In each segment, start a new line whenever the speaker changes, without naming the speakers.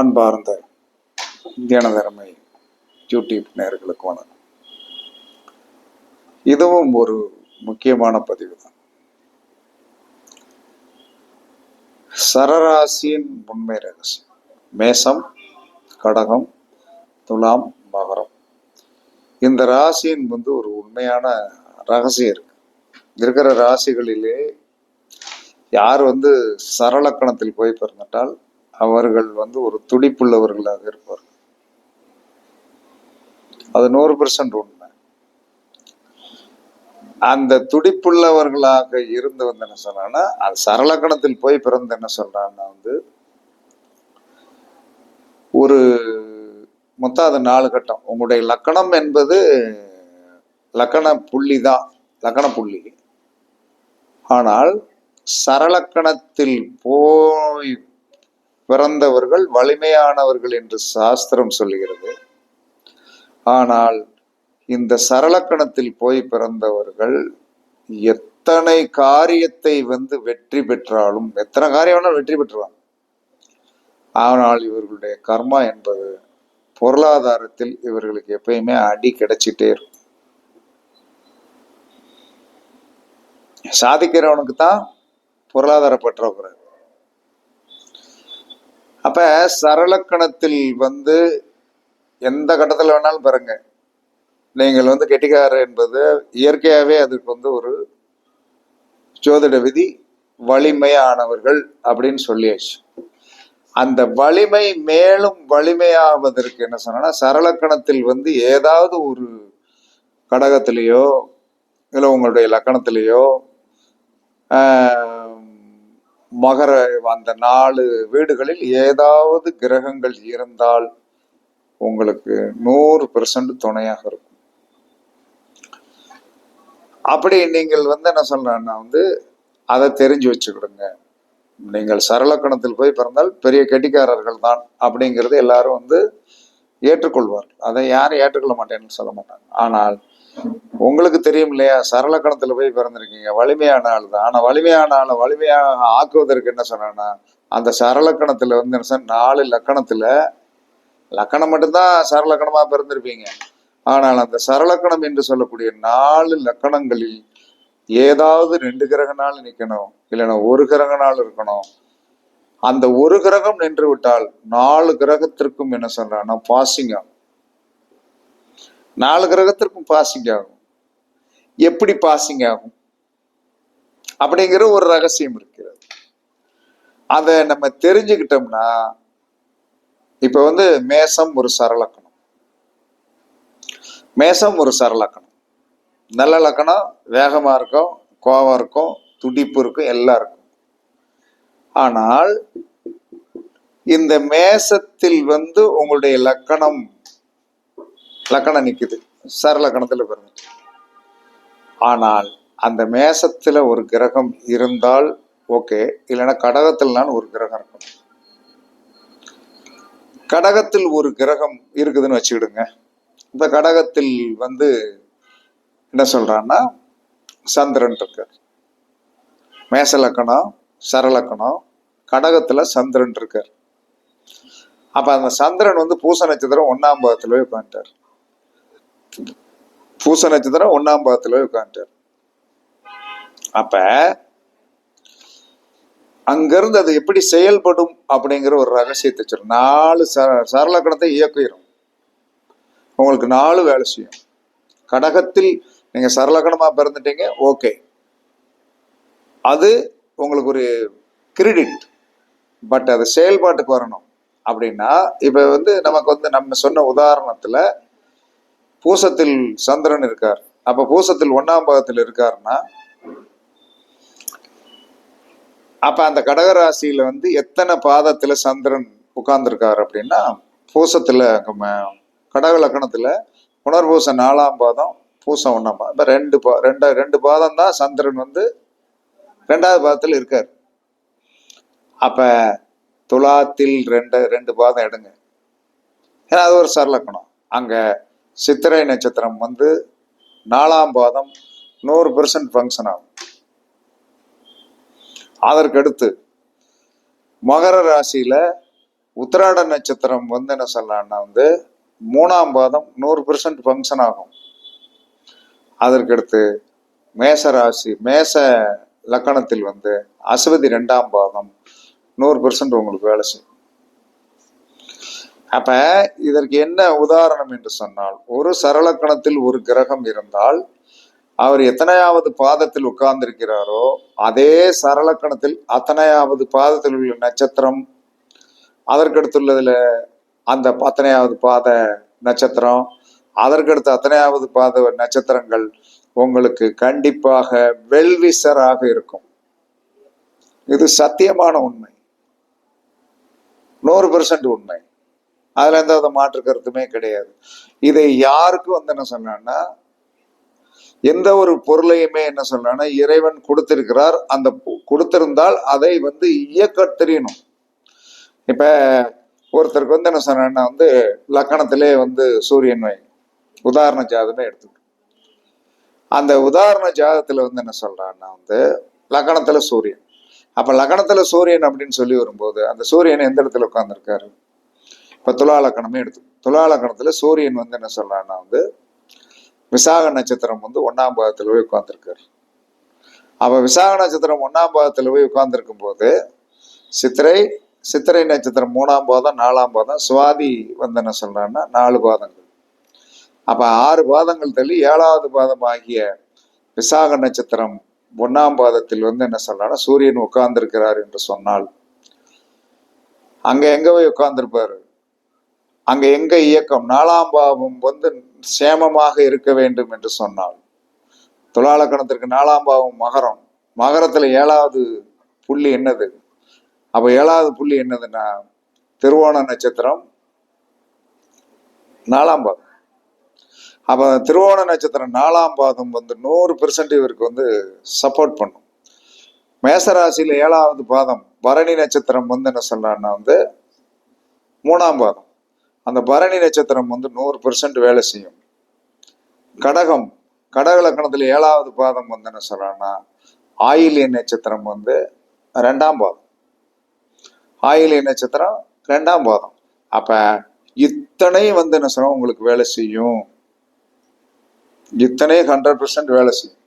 அன்பார்ந்த தியானதரமை யூடியூப் நேயர்களுக்கு வணக்கம். இதுவும் ஒரு முக்கியமான பதிவு தான். சரராசியின் உண்மை ரகசியம். மேசம், கடகம், துலாம், மகரம். இந்த ராசியின் ஒரு உண்மையான ரகசியம் இருக்கு. இருக்கிற ராசிகளிலே யார் சரலக்கணத்தில் போய் பிறந்துட்டால் அவர்கள் ஒரு துடிப்புள்ளவர்களாக இருப்பார்கள். அது 100% உண்மை. அந்த துடிப்புள்ளவர்களாக இருந்து என்ன சொல்றான்னா, அது சரலக்கணத்தில் போய் பிறந்து என்ன சொல்றான்னா ஒரு மொத்தம் அது 4 கட்டம். உங்களுடைய லக்கணம் என்பது லக்கண புள்ளி தான், லக்கண புள்ளி. ஆனால் சரலக்கணத்தில் போய் பிறந்தவர்கள் வலிமையானவர்கள் என்று சாஸ்திரம் சொல்லுகிறது. ஆனால் இந்த சரலக்கணத்தில் போய் பிறந்தவர்கள் எத்தனை காரியத்தை வெற்றி பெற்றாலும், எத்தனை காரியம் வேணாலும் வெற்றி பெற்றுவாங்க. ஆனால் இவர்களுடைய கர்மா என்பது பொருளாதாரத்தில் இவர்களுக்கு எப்பயுமே அடி கிடைச்சிட்டே இருக்கும். சாதிக்கிறவனுக்கு தான் பொருளாதார பற்றாக்குறை. அப்ப சரலக்கணத்தில் எந்த கட்டத்துல வேணாலும் பாருங்க, நீங்கள் கெட்டிக்காரர் என்பது இயற்கையாவே அதுக்கு ஒரு ஜோதிட விதி, வலிமையானவர்கள் அப்படின்னு சொல்லியாச்சு. அந்த வலிமை மேலும் வலிமையாவதற்கு என்ன சொன்னா, சரலக்கணத்தில் ஏதாவது ஒரு கடகத்திலேயோ இல்லை உங்களுடைய லக்கணத்திலேயோ மகர அந்த 4 வீடுகளில் ஏதாவது கிரகங்கள் இருந்தால் உங்களுக்கு 100% துணையாக இருக்கும். அப்படி நீங்கள் என்ன சொல்றேன்னா அதை தெரிஞ்சு வச்சுக்கிடுங்க. நீங்கள் சரலக்கணத்தில் போய் பிறந்தால் பெரிய கெட்டிக்காரர்கள் தான் அப்படிங்கிறது எல்லாரும் ஏற்றுக்கொள்வார்கள். அதை யாரும் ஏற்றுக்கொள்ள மாட்டேன்னு சொல்ல மாட்டாங்க. ஆனால் உங்களுக்கு தெரியும் இல்லையா, சரலக்கணத்துல போய் பிறந்திருக்கீங்க, வலிமையான ஆள் தான். ஆனா வலிமையான ஆளை வலிமையாக ஆக்குவதற்கு என்ன சொன்னா, அந்த சரலக்கணத்துல 4 லக்கணத்துல லக்கணம் மட்டும்தான் சரலக்கணமா பிறந்திருப்பீங்க. ஆனால் அந்த சரலக்கணம் என்று சொல்லக்கூடிய 4 லக்கணங்களில் ஏதாவது 2 கிரகனால நிக்கணும், இல்லைன்னா 1 கிரகனால இருக்கணும். அந்த 1 கிரகம் நின்று விட்டால் 4 கிரகத்திற்கும் என்ன சொல்றான்னா பாசிங் ஆகும். 4 கிரகத்திற்கும் பாசிங் ஆகும். எப்படி பாசிங் ஆகும் அப்படிங்கிற ஒரு ரகசியம் இருக்கிறது. அதை நம்ம தெரிஞ்சுக்கிட்டோம்னா, இப்ப மேசம் ஒரு சரலக்கணம். மேசம் ஒரு சரலக்கணம், நல்ல லக்கணம், வேகமா இருக்கும், கோபம் இருக்கும், துடிப்பு இருக்கும், எல்லாம் இருக்கும். ஆனால் இந்த மேசத்தில் உங்களுடைய லக்கணம் நிக்குது, சரலக்கணத்துல பிறந்துட்டு. ஆனால் அந்த மேசத்துல ஒரு கிரகம் இருந்தால் ஓகே, இல்லைன்னா கடகத்தில்னாலும் ஒரு கிரகம் இருக்கணும். கடகத்தில் ஒரு கிரகம் இருக்குதுன்னு வச்சுக்கிடுங்க. இந்த கடகத்தில் என்ன சொல்றான்னா சந்திரன் இருக்கார். மேச லக்கணம், சரலக்கணம், கடகத்துல சந்திரன் இருக்கார். அப்ப அந்த சந்திரன் பூச நட்சத்திரம் 1ஆம் பாவத்துல உட்காந்துட்டார். பூச நட்சத்திரம் 1ஆம் பாவத்துல உட்காந்துட்டார். அப்ப அங்கிருந்து அது எப்படி செயல்படும் அப்படிங்கிற ஒரு ரகசியத்தை சொல்ல, 4 சரலக்கணத்தை இயக்கிடும். உங்களுக்கு 4 வேலை செய்யும். கடகத்தில் நீங்க சரலக்கணமா பிறந்துட்டீங்க, ஓகே, அது உங்களுக்கு ஒரு கிரெடிட். பட் அது செயல்பாட்டுக்கு வரணும் அப்படின்னா, இப்ப நமக்கு நம்ம சொன்ன உதாரணத்துல பூசத்தில் சந்திரன் இருக்கார். அப்ப பூசத்தில் 1ஆம் பாவத்தில் இருக்காருன்னா, அப்ப அந்த கடகராசியில எத்தனை பாதத்துல சந்திரன் உட்கார்ந்துருக்காரு அப்படின்னா, பூசத்துல கடக லக்கணத்துல புனர்பூசம் 4ஆம் பாதம், பூசம் 1ஆம் பாதம். இப்ப ரெண்டு பாதம் தான் சந்திரன் 2ஆவது பாதத்துல இருக்காரு. அப்ப துலாத்தில் ரெண்டு பாதம் எடுங்க, ஏன்னா அது ஒரு சரலக்கணம். அங்க சித்திரை நட்சத்திரம் 4ஆம் பாதம் 100% ஃபங்க்ஷன் ஆகும். அதற்கு அடுத்து மகர ராசியில உத்திராட நட்சத்திரம் வந்து என்ன சொல்லலாம்னா வந்து 3ஆம் பாதம் 100% ஃபங்க்ஷன் ஆகும். அதற்கடுத்து மேச ராசி மேச லக்கணத்தில் வந்து அஸ்வதி 2ஆம் பாதம் 100% உங்களுக்கு வேலை செய்யும். அப்ப இதற்கு என்ன உதாரணம் என்று சொன்னால், ஒரு சரலக்கணத்தில் ஒரு கிரகம் இருந்தால் அவர் எத்தனையாவது பாதத்தில் உட்கார்ந்திருக்கிறாரோ அதே சரலக்கணத்தில் அத்தனையாவது பாதத்தில் உள்ள நட்சத்திரம், அதற்கடுத்துள்ளதுல அந்த அத்தனையாவது பாத நட்சத்திரம், அதற்கடுத்து அத்தனையாவது பாத நட்சத்திரங்கள் உங்களுக்கு கண்டிப்பாக வெல்விசராக இருக்கும். இது சத்தியமான உண்மை, 100% உண்மை. அதுல எந்த மாற்று கருத்துமே கிடையாது. இதை யாருக்கும் வந்து என்ன சொன்னா, எந்த ஒரு பொருளையுமே என்ன சொல்றான்னா இறைவன் கொடுத்திருக்கிறார், அந்த கொடுத்திருந்தால் அதை வந்து இயக்க தெரியணும். இப்ப ஒருத்தருக்கு வந்து என்ன சொன்னா வந்து லக்கணத்திலே வந்து சூரியன் வை உதாரண ஜாதமே எடுத்துக்கணும். அந்த உதாரண ஜாதத்துல வந்து என்ன சொல்றான்னா வந்து லக்கணத்துல சூரியன். அப்ப லக்கணத்துல சூரியன் அப்படின்னு சொல்லி வரும்போது அந்த சூரியன் எந்த இடத்துல உட்கார்ந்துருக்காரு? இப்ப துலா லக்கணமே எடுத்து துலா லக்கணத்துல சூரியன் வந்து என்ன சொல்றான்னா வந்து விசாக நட்சத்திரம் வந்து 1ஆம் பாதத்துல போய் உட்கார்ந்துருக்காரு. அப்ப விசாக நட்சத்திரம் 1ஆம் பாதத்துல போய் உட்கார்ந்துருக்கும் போது சித்திரை நட்சத்திரம் 3ஆம் பாதம் 4ஆம் பாதம், சுவாதி வந்து என்ன சொல்றான்னா 4 பாதங்கள். அப்ப 6 பாதங்கள் தள்ளி 7ஆவது பாதம் ஆகிய விசாக நட்சத்திரம் 1ஆம் பாதத்தில் வந்து என்ன சொல்றான்னா சூரியன் உட்கார்ந்திருக்கிறார் என்று சொன்னால் அங்க எங்க போய் உட்கார்ந்திருப்பாரு? அங்க எங்க இயக்கம் 4ஆம் பாவம் வந்து சேமமாக இருக்க வேண்டும் என்று சொன்னால், துலாலக்கணத்திற்கு 4ஆம் பாவம் மகரம், மகரத்துல 7ஆவது புள்ளி என்னது? அப்ப 7ஆவது புள்ளி என்னதுன்னா திருவோண நட்சத்திரம் 4ஆம் பாதம். அப்ப திருவோண நட்சத்திரம் 4ஆம் பாதம் வந்து 100% இவருக்கு வந்து சப்போர்ட் பண்ணும். மேசராசியில 7ஆவது பாதம் பரணி நட்சத்திரம் வந்து என்ன சொல்றான்னா வந்து 3ஆம் பாதம். அந்த பரணி நட்சத்திரம் வந்து 100% வேலை செய்யும். கடக லக்கணத்துல 7ஆவது பாதம் வந்து என்ன சொல்றான்னா ஆயில்ய நட்சத்திரம் வந்து 2ஆம் பாதம். ஆயில்ய நட்சத்திரம் 2ஆம் பாதம். அப்ப இத்தனை வந்து என்ன சொல்றோம் உங்களுக்கு வேலை செய்யும். இத்தனை 100% வேலை செய்யும்.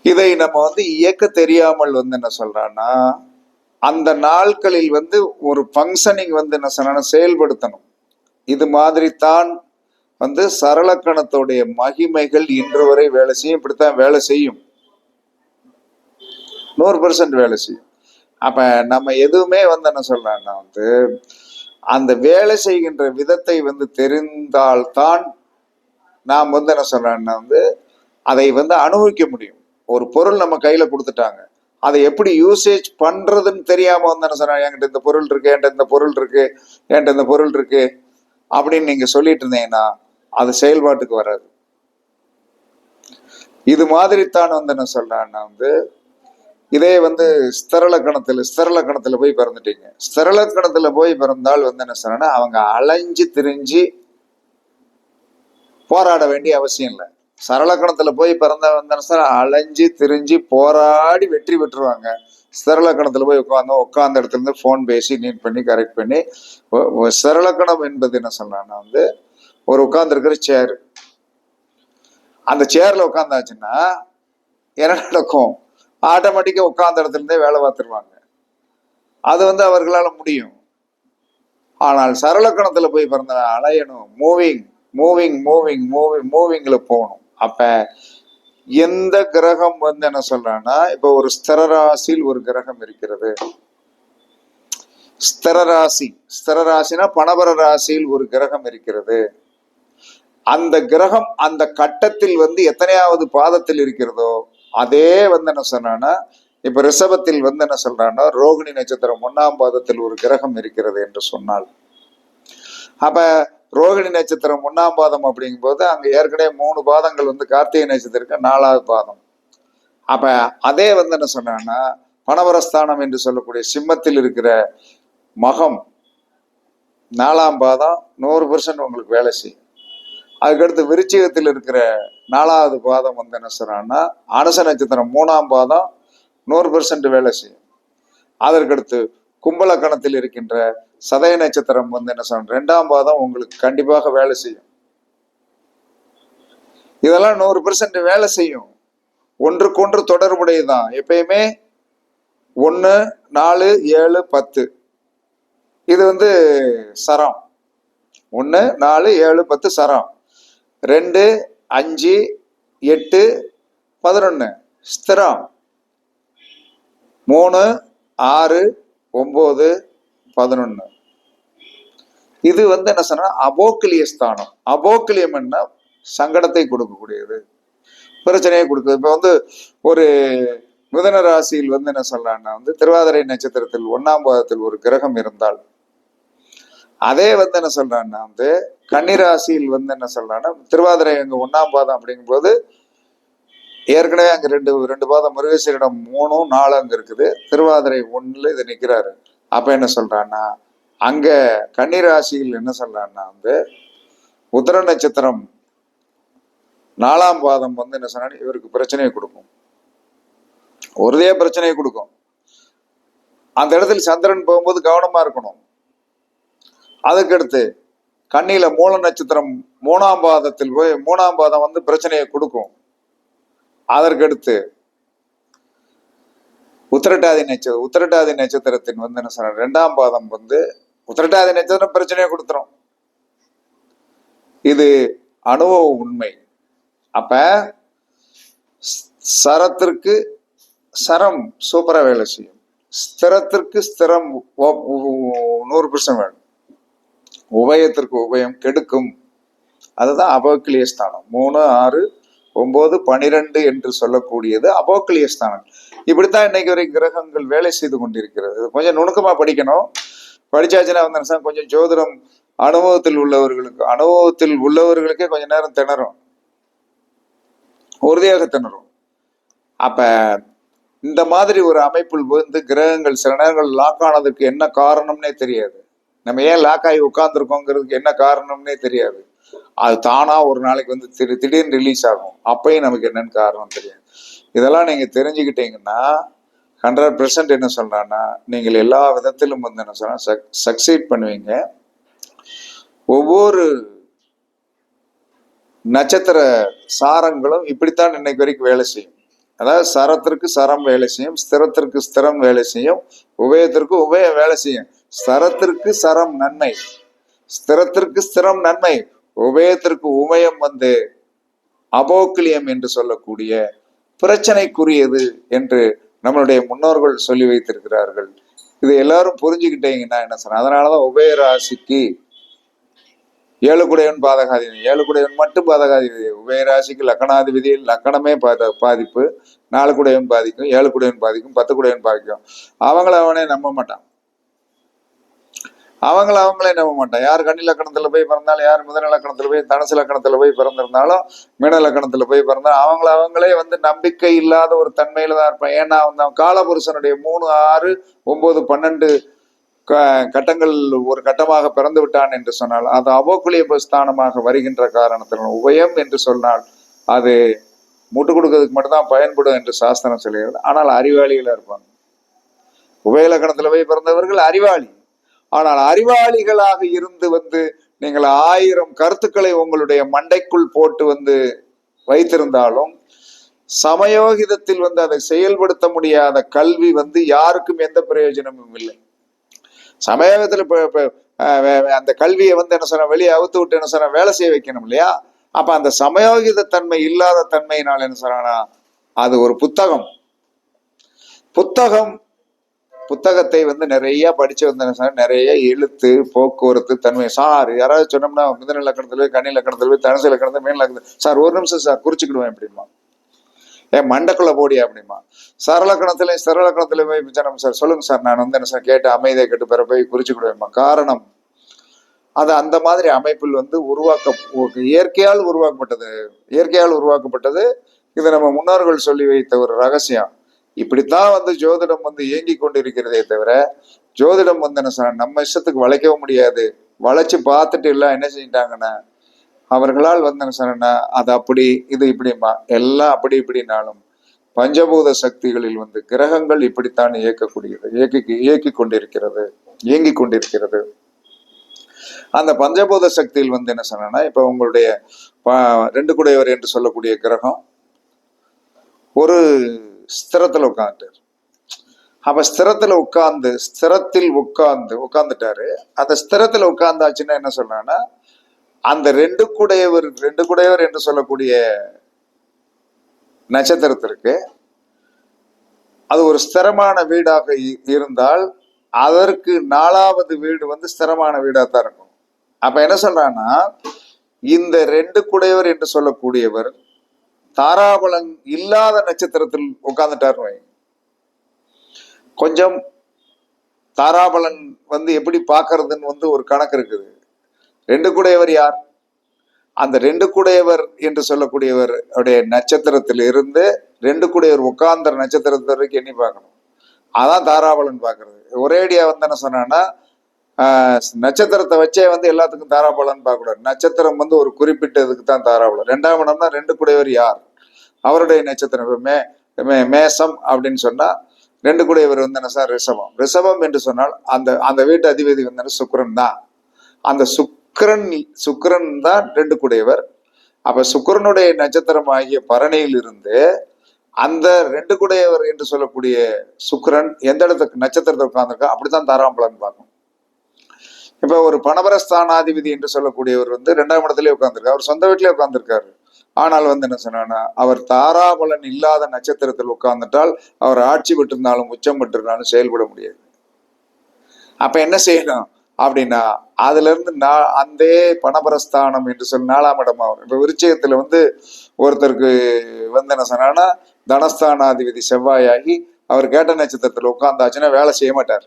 இதை நம்ம வந்து இயக்க தெரியாமல் வந்து என்ன சொல்றான்னா அந்த நாட்களில் வந்து ஒரு ஃபங்க்ஷனிங் வந்து என்ன சொன்னா செயல்படுத்தணும். இது மாதிரி தான் வந்து சரளக்கணத்துடைய மகிமைகள் இன்று வரை வேலை செய்யும். இப்படித்தான் வேலை செய்யும், 100% வேலை செய்யும். அப்ப நம்ம எதுவுமே வந்து என்ன சொல்றான்னா வந்து அந்த வேலை செய்கின்ற விதத்தை வந்து தெரிந்தால்தான் நாம் வந்து என்ன சொல்றோம்னா வந்து அதை வந்து அனுபவிக்க முடியும். ஒரு பொருள் நம்ம கையில கொடுத்துட்டாங்க, அதை எப்படி யூசேஜ் பண்றதுன்னு தெரியாம வந்து என்ன சொல்றாங்க, என்கிட்ட இந்த பொருள் இருக்கு, என்கிட்ட இந்த பொருள் இருக்கு, என்கிட்ட இந்த பொருள் இருக்கு அப்படின்னு நீங்க சொல்லிட்டு இருந்தீங்கன்னா அது செயல்பாட்டுக்கு வராது. இது மாதிரித்தான் வந்து என்ன சொல்றான்னா வந்து இதே வந்து ஸ்திரலக்கணத்துல போய் பிறந்துட்டீங்க. ஸ்திரலக்கணத்துல போய் பிறந்தால் வந்து என்ன சொல்றேன்னா அவங்க அலைஞ்சு திரிஞ்சு போராட வேண்டிய அவசியம் இல்லை. சரளக்கணத்துல போய் பிறந்த வந்து அலைஞ்சு திரிஞ்சு போராடி வெற்றி பெற்றுருவாங்க. ஸ்திரலக்கணத்துல போய் உட்கார்ந்த இடத்துல இருந்து போன் பேசி நீட் பண்ணி கரெக்ட் பண்ணி ஸ்திரலக்கணம் என்பது என்ன சொல்றான்னா வந்து ஒரு உட்கார்ந்து இருக்கிற சேரு, அந்த சேர்ல உட்காந்தாச்சுன்னா என்ன நடக்கும்? ஆட்டோமேட்டிக்கா உட்கார்ந்த இடத்துல இருந்தே வேலை பார்த்துருவாங்க. அது வந்து அவர்களால முடியும். ஆனால் சரளக்கணத்துல போய் பிறந்த அலையணும், மூவிங்ல போகணும். அப்ப எந்த கிரகம் வந்து என்ன சொல்றான்னா இப்ப ஒரு ஸ்திரராசியில் ஒரு கிரகம் இருக்கிறது. ஸ்திரராசினா பணபர ராசியில் ஒரு கிரகம் இருக்கிறது. அந்த கிரகம் அந்த கட்டத்தில் வந்து எத்தனையாவது பாதத்தில் இருக்கிறதோ அதே வந்து என்ன சொன்னா இப்ப ரிஷபத்தில் வந்து என்ன சொல்றான்னா ரோகிணி நட்சத்திரம் 1ஆம் பாதத்தில் ஒரு கிரகம் இருக்கிறது என்று சொன்னால், அப்ப ரோகிணி நட்சத்திரம் 1ஆம் பாதம் அப்படிங்கும் போது அங்க ஏற்கனவே 3 பாதங்கள் வந்து கார்த்திகை நட்சத்திரம் 4ஆவது பாதம். அப்ப அதே வந்து என்ன சொன்னா பணவரஸ்தானம் என்று சொல்லக்கூடிய சிம்மத்தில் இருக்கிற மகம் 4ஆம் பாதம் 100% உங்களுக்கு வேலை செய்யும். அதுக்கடுத்து விருச்சிகத்தில் இருக்கிற 4ஆவது பாதம் வந்து என்ன சொல்றான்னா அனுச நட்சத்திரம் 3ஆம் பாதம் 100% வேலை செய்யும். அதற்கடுத்து கும்பலக்கணத்தில் இருக்கின்ற சதய நட்சத்திரம் வந்து என்ன சொல்ற 2ஆம் பாதம் உங்களுக்கு கண்டிப்பாக வேலை செய்யும். இதெல்லாம் 100% வேலை செய்யும். ஒன்றுக்கொன்று தொடர்புடையதுதான். எப்பயுமே 1, 4, 7, 10 இது வந்து சரம். 1, 4, 7, 10 சரம். 2, 5, 8, 11 ஸ்திரம். 3, 6, 9, 11 இது வந்து என்ன சொன்னா அபோக்கிலிய ஸ்தானம். அபோக்கிலியம் என்ன சங்கடத்தை கொடுக்கக்கூடியது, பிரச்சனையை கொடுக்குது. இப்ப வந்து ஒரு மிதுன ராசியில் வந்து என்ன சொல்லலாம்னா வந்து திருவாதிரை நட்சத்திரத்தில் 1ஆம் பாதத்தில் ஒரு கிரகம் இருந்தால், அதே வந்து என்ன சொல்றான்னா வந்து கன்னிராசியில் வந்து என்ன சொல்றான்னா திருவாதிரை அங்க 1ஆம் பாதம் அப்படிங்கும்போது ஏற்கனவே அங்க ரெண்டு பாதம் முருகேஸ்வரிடம் 3, 4 அங்க இருக்குது. திருவாதிரை 1ல இது நிக்கிறாரு. அப்ப என்ன சொல்றான்னா அங்க கன்னிராசியில் என்ன சொல்றான்னா வந்து உத்தர நட்சத்திரம் 4ஆம் பாதம் வந்து என்ன சொன்னா இவருக்கு பிரச்சனையை கொடுக்கும், ஒருதே பிரச்சனையை கொடுக்கும். அந்த இடத்துல சந்திரன் போகும்போது கவனமா இருக்கணும். அதுக்கடுத்து கண்ணியில மூல நட்சத்திரம் 3ஆம் பாதத்தில் போய் 3ஆம் பாதம் வந்து பிரச்சனையை கொடுக்கும். அதற்கடுத்து உத்திரட்டாதி நட்சத்திரத்தின் வந்து என்ன சொல்ற 2ஆம் பாதம் வந்து உத்திரட்டாதி நட்சத்திரம் பிரச்சனையை கொடுத்துரும். இது அனுபவ உண்மை. அப்ப சரத்திற்கு சரம் சூப்பரா வேலை செய்யும், ஸ்திரத்திற்கு ஸ்திரம் 100% வேணும், உபயத்திற்கு உபயம் கெடுக்கும். அதுதான் அபோக்கிலிய ஸ்தானம். 3, 6, 9, 12 என்று சொல்லக்கூடியது அபோக்கிலிய ஸ்தானம். இப்படித்தான் இன்னைக்கு வரை கிரகங்கள் வேலை செய்து கொண்டிருக்கிறது. கொஞ்சம் நுணுக்கமா படிக்கணும். படிச்சாச்சுன்னா வந்து கொஞ்சம் ஜோதிடம் அனுபவத்தில் உள்ளவர்களுக்கே கொஞ்ச நேரம் திணறும், உறுதியாக திணறும். அப்ப இந்த மாதிரி ஒரு அமைப்பில் வந்து கிரகங்கள் சில நேரங்கள் லாக் ஆனதுக்கு என்ன காரணம்னே தெரியாது. நம்ம ஏன் லாக் ஆகி உட்கார்ந்துருக்கோங்கிறதுக்கு என்ன காரணம்னே தெரியாது. அது தானா ஒரு நாளைக்கு வந்து திடீர்னு ரிலீஸ் ஆகும். அப்பயும் நமக்கு என்னன்னு காரணம் தெரியாது. இதெல்லாம் நீங்க தெரிஞ்சுக்கிட்டீங்கன்னா 100% என்ன சொல்றான்னா நீங்கள் எல்லா விதத்திலும் வந்து என்ன சொன்னா சக்சீட் பண்ணுவீங்க. ஒவ்வொரு நட்சத்திர சாரங்களும் இப்படித்தான் இன்னைக்கு வரைக்கும் வேலை செய்யும். அதாவது சரத்திற்கு சரம் வேலை செய்யும், ஸ்திரத்திற்கு ஸ்திரம் வேலை செய்யும், உபயத்திற்கு உபயம் வேலை செய்யும். சரத்திற்கு சரம் நன்மை, ஸ்திரத்திற்கு ஸ்திரம் நன்மை, உபயத்திற்கு உபயம் வந்து அபோக்கிலியம் என்று சொல்லக்கூடிய பிரச்சனைக்குரியது என்று நம்மளுடைய முன்னோர்கள் சொல்லி வைத்திருக்கிறார்கள். இது எல்லாரும் புரிஞ்சுக்கிட்டீங்கன்னா என்ன சொன்ன, அதனாலதான் உபயராசிக்கு 7 குடையவன் பாதகாதிபதி, 7 குடையவன் மட்டும் பாதகாதிபதி. உபயராசிக்கு லக்கணாதிபதி லக்கணமே பாதிப்பு, 4 குடையவன் பாதிக்கும், 7 குடையவன் பாதிக்கும், 10 குடையவன் பாதிக்கும். அவங்களே நம்ப மாட்டான். அவங்களே நம்ப மாட்டான். யார் கன்னி லக்கணத்துல போய் பிறந்தாலும், யார் மிதுன லக்கணத்துல போய் தனுசு லக்கணத்துல போய் பிறந்திருந்தாலும், மீன லக்கணத்துல போய் பிறந்தாலும் அவங்களே வந்து நம்பிக்கை இல்லாத ஒரு தன்மையில தான் இருப்பான். ஏன்னா அவன் காலபுருஷனுடைய 3, 6, 9, 12 கட்டங்கள் ஒரு கட்டமாக பிறந்து விட்டான் என்று சொன்னால் அது அபோக்குலிய ஸ்தானமாக வருகின்ற காரணத்தினால் உபயம் என்று சொன்னால் அது முட்டு கொடுக்கறதுக்கு மட்டும்தான் பயன்படும் என்று சாஸ்திரம் சொல்கிறது. ஆனால் அறிவாளிகளா இருப்பாங்க. உபயலக்கணத்துல போய் பிறந்தவர்கள் அறிவாளி. ஆனால் அறிவாளிகளாக இருந்து வந்து நீங்கள் 1000 கருத்துக்களை உங்களுடைய மண்டைக்குள் போட்டு வந்து வைத்திருந்தாலும் சமயோகிதத்தில் வந்து அதை செயல்படுத்த முடியாத கல்வி வந்து யாருக்கும் எந்த பிரயோஜனமும் இல்லை. சமயோகத்துல அந்த கல்வியை வந்து என்ன சொன்ன வெளியே அவுத்து விட்டு என்ன சொன்ன வேலை செய்ய வைக்கணும் இல்லையா? அப்ப அந்த சமயோகித தன்மை இல்லாத தன்மையினால் என்ன சொன்னா அது ஒரு புத்தகத்தை வந்து நிறைய படிச்சு வந்து நிறைய எழுத்து போக்குவரத்து தன்மை. சார் யாராவது சொன்னோம்னா மிதுன லக்கணத்துல போய் கன்னி லக்கணத்துல போய் தனுசு லக்கணத்துல மீன லக்கணத்துல சார் ஒரு நிமிஷம் சார் குறிச்சுக்கிடுவேன் அப்படிமா, ஏன் மண்டக்குள்ள போடியா அப்படிமா. சரலக்கணத்திலையும் போய் சார் சொல்லுங்க சார், நான் வந்து என்ன சார் கேட்டு அமைதியை கேட்டு பிற போய் குறிச்சுக்கிடுவேன்மா. காரணம் அது அந்த மாதிரி அமைப்பில் வந்து இயற்கையால் உருவாக்கப்பட்டது. இது நம்ம முன்னோர்கள் சொல்லி வைத்த ஒரு ரகசியம். இப்படித்தான் வந்து ஜோதிடம் வந்து இயங்கி கொண்டிருக்கிறதே தவிர ஜோதிடம் வந்து என்ன சொன்ன நம்ம இஷ்டத்துக்கு வளைக்கவும் முடியாது. வளைச்சு பார்த்துட்டு எல்லாம் என்ன செஞ்சிட்டாங்கன்னா அவர்களால் வந்து என்ன சொன்னா அது அப்படி இது இப்படிமா எல்லாம் அப்படி இப்படினாலும் பஞ்சபூத சக்திகளில் வந்து கிரகங்கள் இப்படித்தான் இயக்கிக் கொண்டிருக்கிறது, இயங்கிக் கொண்டிருக்கிறது. அந்த பஞ்சபூத சக்தியில் வந்து என்ன சொன்னா, இப்ப உங்களுடைய 2 குடையவர் என்று சொல்லக்கூடிய கிரகம் ஒரு ஸ்திரத்துல உட்கார்ந்துட்டாரு. அப்ப ஸ்திரத்தில் உட்கார்ந்துட்டாரு. அந்த ஸ்திரத்துல உட்கார்ந்தாச்சுன்னா என்ன சொல்றான்னா, அந்த 2 குடையவர் என்று சொல்லக்கூடிய நட்சத்திரத்திற்கு அது ஒரு ஸ்திரமான வீடாக இருந்தால் அதற்கு 4வது வீடு வந்து ஸ்திரமான வீடா தான் இருக்கும். அப்ப என்ன சொல்றான்னா, இந்த 2 குடையவர் என்று சொல்லக்கூடியவர் தாராபலன் இல்லாத நட்சத்திரத்தில் உட்கார்ந்துட்டாரு. கொஞ்சம் தாராபலன் வந்து எப்படி பாக்குறதுன்னு வந்து ஒரு கணக்கு இருக்குது. 2 குடையவர் யார்? அந்த 2 குடையவர் என்று சொல்லக்கூடியவர் அவருடைய நட்சத்திரத்தில் இருந்து 2 குடையவர் உட்கார்ந்த நட்சத்திரத்து வரைக்கும் எண்ணி பார்க்கணும். அதான் தாராபலன் பாக்குறது. ஒரேடியா வந்து என்ன சொன்னா, நட்சத்திரத்தை வச்சே வந்து எல்லாத்துக்கும் தாராபலன் பார்க்க கூடாது. நட்சத்திரம் வந்து ஒரு குறிப்பிட்டதுக்கு தான் தாராபலன். 2ஆம் இடம்னா 2 குடையவர் யார், அவருடைய நட்சத்திரம் மேசம் அப்படின்னு சொன்னா 2 குடையவர் வந்து என்ன சார் ரிஷபம் என்று சொன்னால் அந்த வீட்டு அதிபதி வந்து சுக்கிரன் தான். அந்த சுக்கிரன் தான் 2 குடையவர். அப்ப சுக்கிரனுடைய நட்சத்திரம் ஆகிய பரணியில் இருந்து அந்த 2 குடையவர் என்று சொல்லக்கூடிய சுக்கிரன் எந்த இடத்துக்கு நட்சத்திரத்தை உட்கார்ந்துருக்கா அப்படித்தான் தாராபலன் பார்க்கணும். இப்ப ஒரு பணபரஸ்தானாதிபதி என்று சொல்லக்கூடியவர் வந்து 2ஆம் இடத்திலே உட்கார்ந்துருக்காரு, அவர் சொந்த வீட்டிலே உட்கார்ந்துருக்காரு. ஆனால் வந்து என்ன சொன்னா, அவர் தாராபலன் இல்லாத நட்சத்திரத்தில் உட்கார்ந்துட்டால் அவர் ஆட்சி பெற்றிருந்தாலும் உச்சம் பெற்றிருந்தாலும் செயல்பட முடியாது. அப்ப என்ன செய்யணும் அப்படின்னா, அதுல இருந்து அந்த பணபரஸ்தானம் என்று சொல்லி 4ஆம் இடம் ஆகும். இப்ப விருச்சிகத்துல வந்து ஒருத்தருக்கு வந்து என்ன சொன்னா, தனஸ்தானாதிபதி செவ்வாயாகி அவர் கேட்ட நட்சத்திரத்துல உட்கார்ந்தாச்சுன்னா வேலை செய்ய மாட்டார்.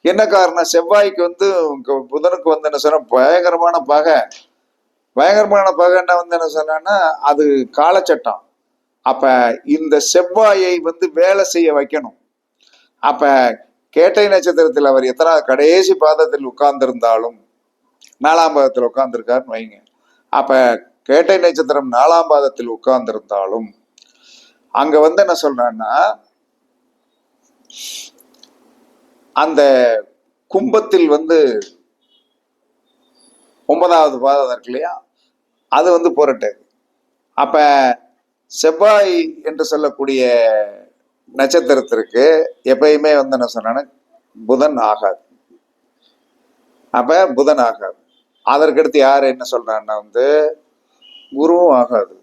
என்ன காரணம்? செவ்வாய்க்கு வந்து புதனுக்கு வந்து என்ன சொன்னா பயங்கரமான பகைன்னா வந்து என்ன சொன்னா அது காலச்சட்டம். அப்ப இந்த செவ்வாயை வந்து வேலை செய்ய வைக்கணும். அப்ப கேட்டை நட்சத்திரத்தில் அவர் கடைசி பாதத்தில் உட்கார்ந்திருந்தாலும் 4ஆம் பாதத்தில் உட்கார்ந்துருக்காருன்னு வைங்க. அப்ப கேட்டை நட்சத்திரம் 4ஆம் பாதத்தில் உட்கார்ந்திருந்தாலும் அங்க வந்து என்ன சொல்றான்னா, அந்த கும்பத்தில் வந்து 9வது பாதம் இருக்கு இல்லையா, அது வந்து புரட்டாது. அப்ப செவ்வாய் என்று சொல்லக்கூடிய நட்சத்திரத்திற்கு எப்பயுமே வந்து என்ன சொன்னா புதன் ஆகாது. அப்ப புதன் ஆகாது. அதற்கடுத்து யாரு என்ன சொல்றான்னா வந்து குருவும் ஆகாது.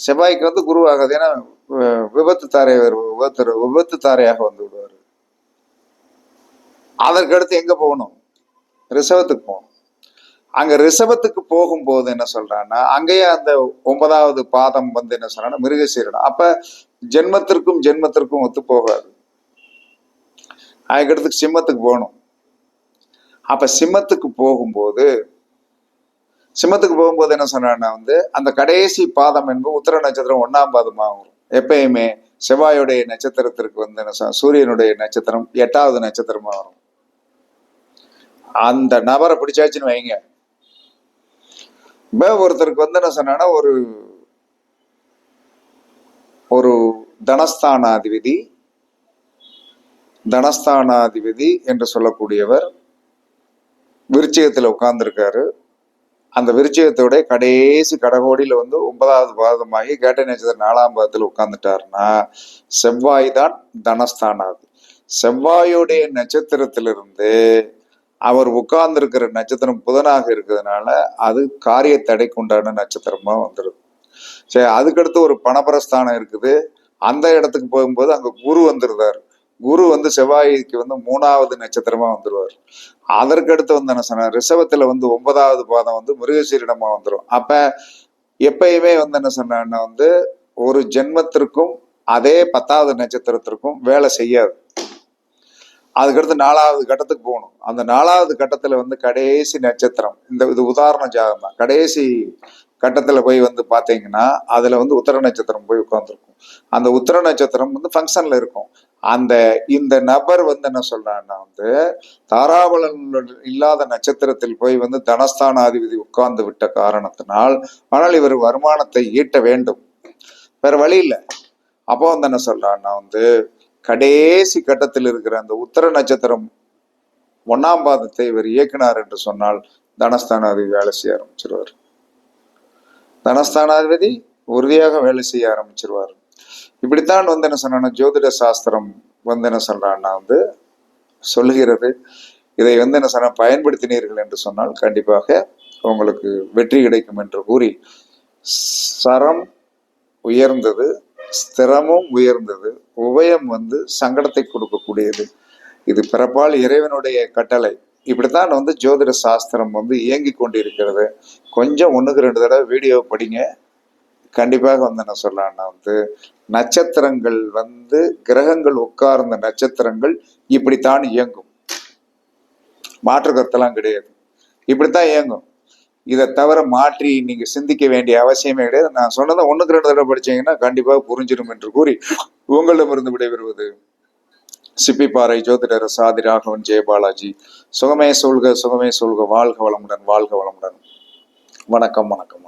செவ்வாய்க்கு வந்து குரு ஆகாது. ஏன்னா விபத்து தாரையாக வந்து விடுவாரு. அதற்கடுத்து எங்க போகணும்? ரிஷபத்துக்கு போகணும். அங்க ரிஷபத்துக்கு போகும்போது என்ன சொல்றான்னா, அங்கேயே அந்த 9வது பாதம் வந்து என்ன சொல்றான்னா மிருகசீரிடம். அப்ப ஜென்மத்திற்கும் ஒத்து போகாது. அதுக்கடுத்து சிம்மத்துக்கு போகணும். அப்ப சிம்மத்துக்கு போகும்போது என்ன சொன்னா வந்து அந்த கடைசி பாதம் என்பது உத்திர நட்சத்திரம் 1ஆம் பாதமாகும். எப்பயுமே செவ்வாயுடைய நட்சத்திரத்திற்கு வந்து என்ன சூரியனுடைய நட்சத்திரம் 8வது நட்சத்திரமா வரும். அந்த நபரை பிடிச்சாச்சுன்னு வைங்க. ஒருத்தருக்கு வந்து என்ன சொன்னா ஒரு தனஸ்தானாதிபதி என்று சொல்லக்கூடியவர் விருச்சிகத்துல உட்கார்ந்துருக்காரு. அந்த விருச்சிகத்தோட கடைசி கடகோடியில வந்து 9வது பாதமாகி கேட்டை நட்சத்திரம் 4ஆம் பாதத்தில் உட்கார்ந்துட்டாருன்னா செவ்வாய் தான் தனஸ்தானாதிபதி. செவ்வாயுடைய நட்சத்திரத்திலிருந்து அவர் உட்கார்ந்து இருக்கிற நட்சத்திரம் புதனாக இருக்கிறதுனால அது காரிய தடைக்கு உண்டான நட்சத்திரமா வந்துடும். சரி, அதுக்கடுத்து ஒரு பணபரஸ்தானம் இருக்குது. அந்த இடத்துக்கு போகும்போது அங்க குரு வந்துருந்தாரு. குரு வந்து செவ்வாய்க்கு வந்து 3வது நட்சத்திரமா வந்துருவார். அதற்கடுத்து வந்து என்ன சொன்ன ரிஷபத்துல வந்து 9வது பாதம் வந்து மிருகசீரிடமா வந்துடும். அப்ப எப்பயுமே வந்து என்ன சொன்னா வந்து ஒரு ஜென்மத்திற்கும் அதே 10வது நட்சத்திரத்திற்கும் வேலை செய்யாது. அதுக்கடுத்து 4வது கட்டத்துக்கு போகணும். அந்த 4வது கட்டத்துல வந்து கடைசி நட்சத்திரம் இது உதாரண ஜாதகம் தான். கடைசி கட்டத்துல போய் வந்து பாத்தீங்கன்னா அதுல வந்து உத்திர நட்சத்திரம் போய் உட்கார்ந்துருக்கும். அந்த உத்திர நட்சத்திரம் வந்து ஃபங்க்ஷன்ல இருக்கும். இந்த நபர் வந்து என்ன சொல்றான்னா வந்து தாராபலன் இல்லாத நட்சத்திரத்தில் போய் வந்து தனஸ்தானாதிபதி உட்கார்ந்து விட்ட காரணத்தினால் ஆனால் இவர் வருமானத்தை ஈட்ட வேண்டும். வேற வழி இல்லை. அப்போ வந்து என்ன சொல்றான்னா வந்து கடைசி கட்டத்தில் இருக்கிற அந்த உத்தர நட்சத்திரம் 1ஆம் பாதத்தை இவர் இயக்கினார் என்று சொன்னால் தனஸ்தானாதிபதி வேலை செய்ய ஆரம்பிச்சிருவார். தனஸ்தானாதிபதி உறுதியாக வேலை செய்ய ஆரம்பிச்சிருவார். இப்படித்தான் வந்து என்ன சொன்னா ஜோதிட சாஸ்திரம் வந்து என்ன சொல்றான்னா வந்து சொல்லுகிறது. இதை வந்து என்ன சொன்ன பயன்படுத்தினீர்கள் என்று சொன்னால் கண்டிப்பாக உங்களுக்கு வெற்றி கிடைக்கும் என்று கூறி, சரம் உயர்ந்தது, ஸ்திரமும் உயர்ந்தது, உபயம் வந்து சங்கடத்தை கொடுக்கக்கூடியது. இது பிறப்பால் இறைவனுடைய கட்டளை. இப்படித்தான் வந்து ஜோதிட சாஸ்திரம் வந்து இயங்கி கொண்டிருக்கிறது. கொஞ்சம் 1க்கு 2 தடவை வீடியோ படிங்க. கண்டிப்பாக வந்து என்ன சொல்லலாம்னா வந்து நட்சத்திரங்கள் வந்து கிரகங்கள் உட்கார்ந்த நட்சத்திரங்கள் இப்படித்தான் இயங்கும். மாற்று கருத்தெல்லாம் கிடையாது. இப்படித்தான் இயங்கும். இதை தவிர மாற்றி நீங்க சிந்திக்க வேண்டிய அவசியமே கிடையாது. நான் சொன்னதை 1க்கு 2 தடவை படிச்சீங்கன்னா கண்டிப்பாக புரிஞ்சிடும் என்று கூறி உங்களிடமிருந்து விடைபெறுவது சிப்பிப்பாறை ஜோதிடர் சாதி ராகவன் ஜெயபாலாஜி. சுகமே சொல்க, சுகமே சொல்க. வாழ்க வளமுடன், வாழ்க வளமுடன். வணக்கம், வணக்கம்.